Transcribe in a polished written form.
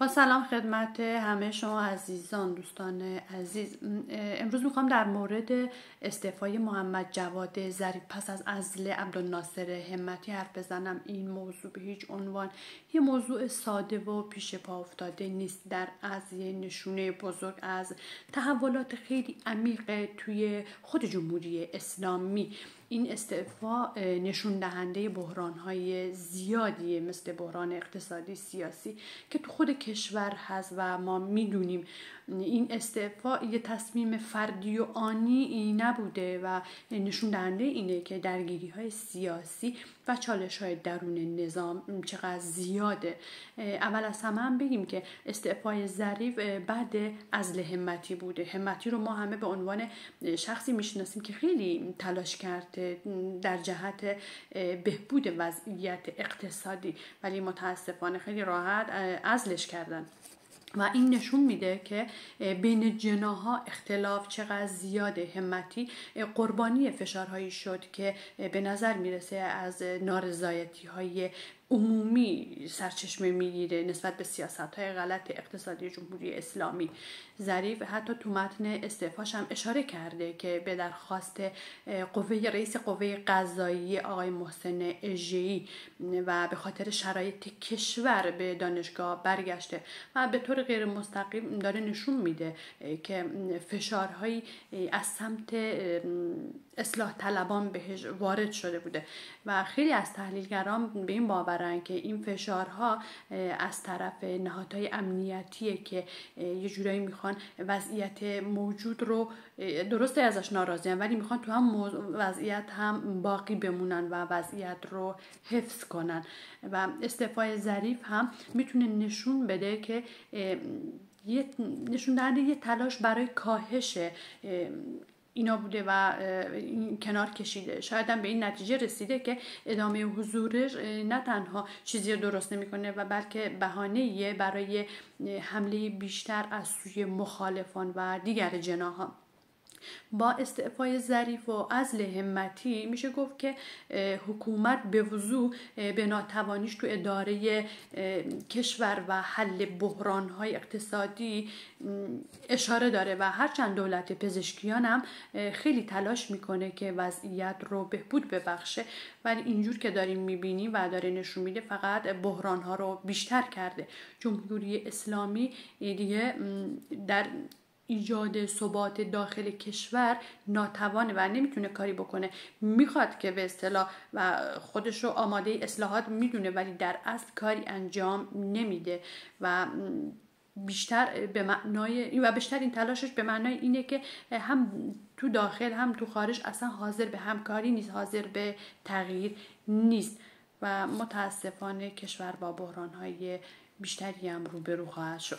با سلام خدمت همه شما عزیزان، دوستان عزیز. امروز میخوام در مورد استعفای محمد جواد ظریف پس از عزل عبدالناصر همتی حرف بزنم. این موضوع به هیچ عنوان یه موضوع ساده و پیش پا افتاده نیست، در از یه نشونه بزرگ از تحولات خیلی عمیق توی خود جمهوری اسلامی. این استعفا نشون دهنده بحران‌های زیادیه، مثل بحران اقتصادی، سیاسی که تو خود کشور هست و ما میدونیم این استعفا یه تصمیم فردی و آنی نبوده و نشون دهنده اینه که درگیری‌های سیاسی و چالش‌های درون نظام چقدر زیاده. اول از همه هم بگیم که استعفای ظریف بعد عزل همتی بوده. همتی رو ما همه به عنوان شخصی میشناسیم که خیلی تلاش کرده در جهت بهبود وضعیت اقتصادی، ولی متاسفانه خیلی راحت عزلش کردن و این نشون میده که بین جناح‌ها اختلاف چقدر زیاده. همتی قربانی فشارهایی شد که به نظر میرسه از نارضایتی‌های عمومی سرچشمه میگیره نسبت به سیاست‌های غلط اقتصادی جمهوری اسلامی. ظریف حتی تو متن استعفاش هم اشاره کرده که به درخواست رئیس قوه قضاییه آقای محسن اژه‌ای و به خاطر شرایط کشور به دانشگاه برگشته و به طور غیر مستقیم داره نشون میده که فشارهایی از سمت اصلاح طلبان بهش وارد شده بوده و خیلی از تحلیلگران به این باورن که این فشارها از طرف نهادهای امنیتیه که یه جورایی میخوان وضعیت موجود رو، درسته ازش ناراضی‌ان ولی میخوان تو هم وضعیت هم باقی بمونن و وضعیت رو حفظ کنن. و استعفای ظریف هم میتونه نشون بده که نشون دهنده یه تلاش برای کاهش اینا بوده و کنار کشیده. شاید هم به این نتیجه رسیده که ادامه حضورش نه تنها چیزی رو درست نمی‌کنه و بلکه بهانه‌ایه برای حمله بیشتر از سوی مخالفان و دیگر جناح‌ها. با استعفای ظریف و عزل همتی میشه گفت که حکومت به وضوح به ناتوانیش تو اداره کشور و حل بحران‌های اقتصادی اشاره داره و هرچند دولت پزشکیان هم خیلی تلاش میکنه که وضعیت رو بهبود ببخشه، ولی اینجور که داریم میبینیم و داره نشون میده فقط بحران‌ها رو بیشتر کرده. جمهوری اسلامی دیگه در ایجاد ثبات داخل کشور ناتوانه و نمیتونه کاری بکنه. میخواد که به اصطلاح و خودش رو آماده اصلاحات میدونه ولی در اصل کاری انجام نمیده و بیشتر این تلاشش به معنای اینه که هم تو داخل هم تو خارج اصلا حاضر به همکاری نیست، حاضر به تغییر نیست و متاسفانه کشور با بحران‌های بیشتری هم روبرو خواهد شد.